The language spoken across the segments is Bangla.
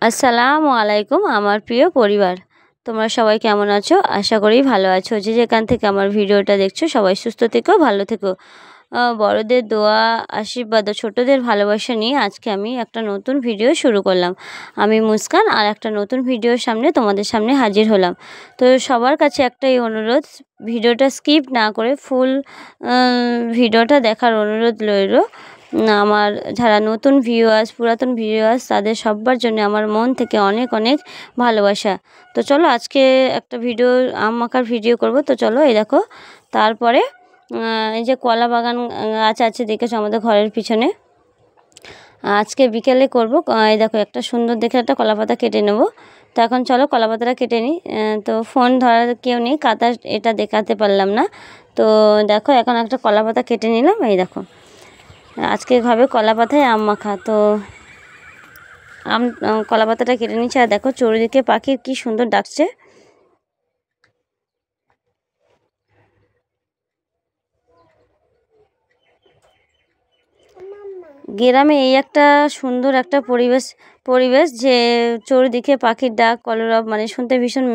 আসসালামু আলাইকুম আমার প্রিয় পরিবার, তোমরা সবাই কেমন আছো? আশা করি ভালো আছো। যে যেখান থেকে আমার ভিডিওটা দেখছো সবাই সুস্থ থেকো, ভালো থেকো। বড়দের দোয়া, আশীর্বাদ ও ছোটদের ভালোবাসা নিয়ে আজকে আমি একটা নতুন ভিডিও শুরু করলাম। আমি মুস্কান আর একটা নতুন ভিডিওর সামনে তোমাদের সামনে হাজির হলাম। তো সবার কাছে একটাই অনুরোধ, ভিডিওটা স্কিপ না করে ফুল ভিডিওটা দেখার অনুরোধ রইল। আমার যারা নতুন ভিউয়ার্স, পুরাতন ভিউয়ার্স, তাদের সবার জন্য আমার মন থেকে অনেক অনেক ভালোবাসা। তো চলো আজকে একটা ভিডিও, আম মাখার ভিডিও করব। তো চলো, এই দেখো। তারপরে এই যে কলা বাগান গাছ আছে দেখেছো আমাদের ঘরের পিছনে, আজকে বিকেলে করব। এই দেখো একটা সুন্দর দেখে একটা কলা পাতা কেটে নেব। তো এখন চলো কলা পাতাটা কেটে নিই। তো ফোন ধরার কেউ নেই, কাটা এটা দেখাতে পারলাম না। তো দেখো এখন একটা কলা পাতা কেটে নিলাম। এই দেখো আজকে হবে কলা পাতায় আম মাখা। তো কলা পাতাটা কেটে নিচ্ছে। আর দেখো চারিদিকে পাখির কি সুন্দর ডাকছে। গ্রামে এই একটা সুন্দর একটা পরিবেশ যে চারিদিকে পাখির ডাক, কলরব, মানে শুনতে ভীষণ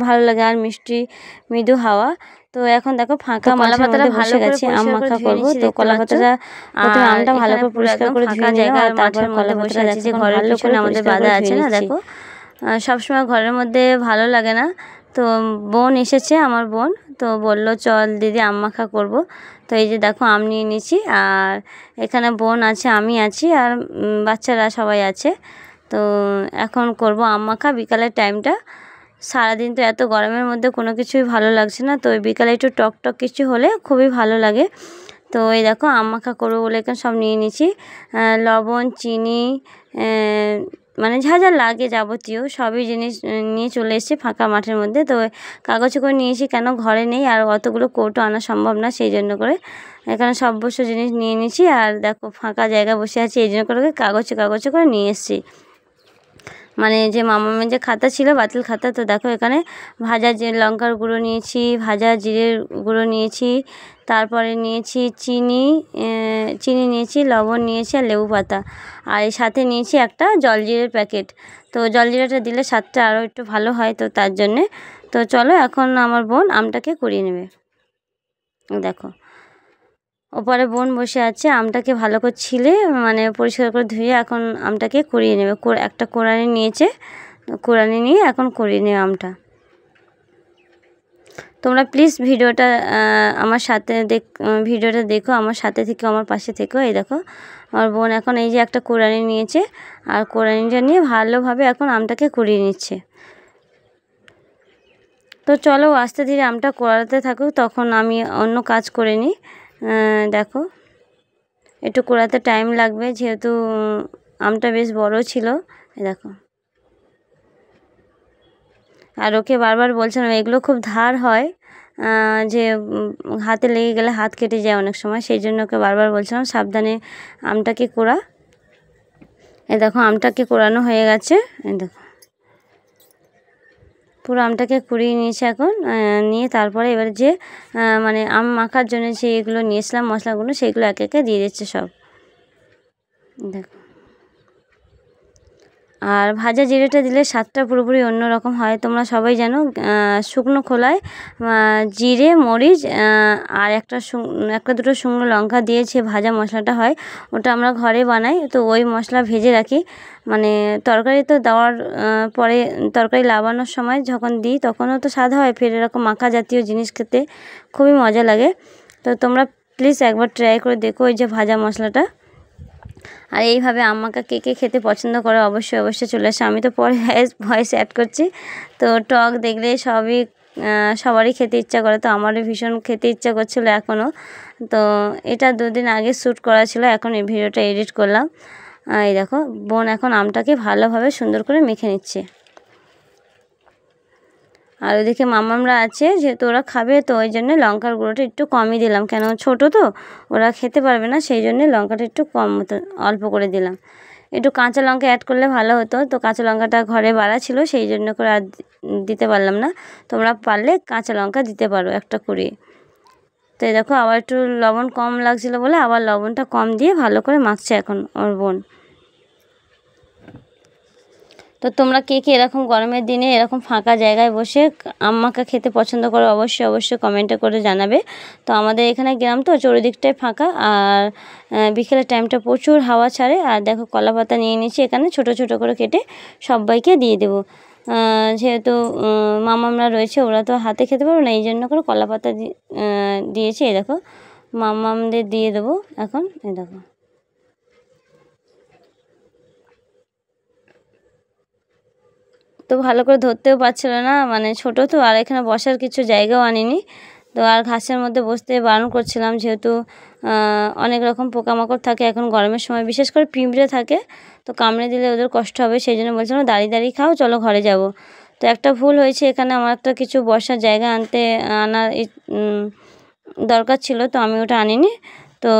ভালো লাগে, আর মিষ্টি মৃদু হাওয়া। তো এখন দেখো ফাঁকা কলা পাতাটা বসে গেছি, আম মাখা করবো। তো কলা পাতাটা প্রথমে আমটা ভালো করে পরিষ্কার করে ধুয়ে নিলাম, আর তারপর কলা পাতাটা দেখো যে ঘরের পিছনে আমাদের বাঁধা আছে না, দেখো সবসময় ঘরের মধ্যে ভালো লাগে না। তো বোন এসেছে, আমার বোন, তো বললো চল দিদি আম মাখা করবো। তো এই যে দেখো আম নিয়ে নিয়েছি, আর এখানে বোন আছে, আমি আছি, আর বাচ্চারা সবাই আছে। তো এখন করব আম মাখা বিকালের টাইমটা। সারাদিন তো এত গরমের মধ্যে কোনো কিছুই ভালো লাগছে না, তো বিকালে একটু টক টক কিছু হলে খুবই ভালো লাগে। তো এই দেখো আম মাখা করবো বলে এখানে সব নিয়ে নিয়েছি, লবণ, চিনি, মানে যা যা লাগে যাবতীয় সবই জিনিস নিয়ে চলে এসেছি ফাঁকা মাঠের মধ্যে। তো কাগজে করে নিয়েছি, কেন ঘরে নেই আর অতগুলো কৌটো আনা সম্ভব না, সেই জন্য করে এখানে সব বস্তু জিনিস নিয়ে নিয়েছি। আর দেখো ফাঁকা জায়গা বসে আছি, এই জন্য করে কাগজে করে নিয়ে এসেছি। মানে যে মামামের যে খাতা ছিল, বাতিল খাতা। তো দেখো এখানে ভাজা যে লঙ্কার গুঁড়ো নিয়েছি, ভাজা জিরের গুঁড়ো নিয়েছি, তারপরে নিয়েছি চিনি নিয়েছি, লবণ নিয়েছি, আর লেবু পাতা, আর এর সাথে নিয়েছি একটা জলজিরের প্যাকেট। তো জলজিরাটা দিলে স্বাদটা আরও একটু ভালো হয়, তো তার জন্যে। তো চলো এখন আমার বোন আমটাকে কুড়িয়ে নেবে। দেখো ওপরে বোন বসে আছে, আমটাকে ভালো করে ছিলে, মানে পরিষ্কার করে ধুয়ে এখন আমটাকে কুড়িয়ে নেবে। একটা কোড়ানি নিয়েছে, কোড়ানি নিয়ে এখন কুড়িয়ে নেবে আমটা। তোমরা প্লিজ ভিডিওটা আমার সাথে ভিডিওটা দেখো, আমার সাথে থেকে আমার পাশে থেকো। এই দেখো আমার বোন এখন এই যে একটা কোড়ানি নিয়েছে, আর কোড়ানিটা নিয়ে ভালোভাবে এখন আমটাকে কুড়িয়ে নিচ্ছে। তো চলো আস্তে ধীরে আমটা কোড়াতে থাকুক, তখন আমি অন্য কাজ করে নিই। দেখো একটু কোড়াতে টাইম লাগবে, যেহেতু আমটা বেশ বড় ছিল। দেখো আর ওকে বারবার বলছিলাম এগুলো খুব ধার হয়, যে হাতে লেগে গেলে হাত কেটে যায় অনেক সময়, সেই জন্য ওকে বারবার বলছিলাম সাবধানে আমটাকে কোড়া। দেখো আমটাকে কোড়ানো হয়ে গেছে। দেখো পুরো আমটাকে কুড়িয়ে নিয়েছি এখন, নিয়ে তারপরে এবার যে মানে আম মাখার জন্য যে এগুলো নিয়েছিলাম মশলাগুলো, সেগুলো একে একে দিয়ে দিচ্ছে সব। দেখো আর ভাজা জিরেটা দিলে স্বাদটা পুরোপুরি অন্যরকম হয়। তোমরা সবাই জানো শুকনো খোলায় জিরে, মরিচ, আর একটা দুটো শুকনো লঙ্কা দিয়ে যে ভাজা মশলাটা হয়, ওটা আমরা ঘরে বানাই। তো ওই মশলা ভেজে রাখি, মানে তরকারি তো দেওয়ার পরে, তরকারি লাবানোর সময় যখন দিই তখনও তো স্বাদ হয়, ফের এরকম মাখা জাতীয় জিনিস খেতে খুবই মজা লাগে। তো তোমরা প্লিজ একবার ট্রাই করে দেখো ওই যে ভাজা মশলাটা। আর এইভাবে আম্মাকে কে কে খেতে পছন্দ করে অবশ্যই চলে আসে। আমি তো পরে ভয়েস অ্যাড করছি। তো টক দেখলে সবারই খেতে ইচ্ছা করে, তো আমারও ভীষণ খেতে ইচ্ছা করছিল এখনও। তো এটা 2 দিন আগে শ্যুট করা ছিল, এখন এই ভিডিওটা এডিট করলাম। এই দেখো বোন এখন আমটাকে ভালোভাবে সুন্দর করে মেখে নিচ্ছে। আর ওইদিকে মামামরা আছে, যেহেতু ওরা খাবে, তো ওই জন্য লঙ্কার গুঁড়োটা একটু কমই দিলাম, কেন ছোটো তো ওরা খেতে পারবে না, সেই জন্যে লঙ্কাটা একটু কম মতো অল্প করে দিলাম। একটু কাঁচা লঙ্কা অ্যাড করলে ভালো হতো, তো কাঁচা লঙ্কাটা ঘরে বাড়া ছিল, সেই জন্য করে আর দিতে পারলাম না। তোমরা পারলে কাঁচা লঙ্কা দিতে পারো একটা কুড়িয়ে। তো এই দেখো আবার একটু লবণ কম লাগছিলো বলে আবার লবণটা কম দিয়ে ভালো করে মাখছে এখন ওর বোন। তো তোমরা কে কে এরকম গরমের দিনে এরকম ফাঁকা জায়গায় বসে আম মাখা খেতে পছন্দ করো অবশ্যই কমেন্টে করে জানাবে। তো আমাদের এখানে গ্রাম তো চারিদিকটাই ফাঁকা, আর বিকেলের টাইমটা প্রচুর হাওয়া ছাড়ে। আর দেখো কলা পাতা নিয়ে নিয়েছি এখানে ছোট ছোট করে কেটে সবাইকে দিয়ে দেবো। যেহেতু মামামরা রয়েছে, ওরা তো হাতে খেতে পারবে না, এই জন্য করে কলা পাতা দিয়েছি। এই দেখো মামামদের দিয়ে দেবো এখন। এই দেখো তো ভালো করে ধরতেও পারছিল না, মানে ছোট তো, আর এখানে বসার কিছু জায়গাও আনিনি। তো আর ঘাসের মধ্যে বসতে বারণ করছিলাম, যেহেতু অনেক রকম পোকামাকড় থাকে এখন গরমের সময়, বিশেষ করে পিঁপড়ে থাকে, তো কামড়ে দিলে ওদের কষ্ট হবে, সেই জন্য বলছিলাম দাঁড়িয়ে দাঁড়িয়ে খাও, চলো ঘরে যাব। তো একটা ভুল হয়েছে, এখানে আমার একটা কিছু বসার জায়গা আনার দরকার ছিল, তো আমি ওটা আনিনি। তো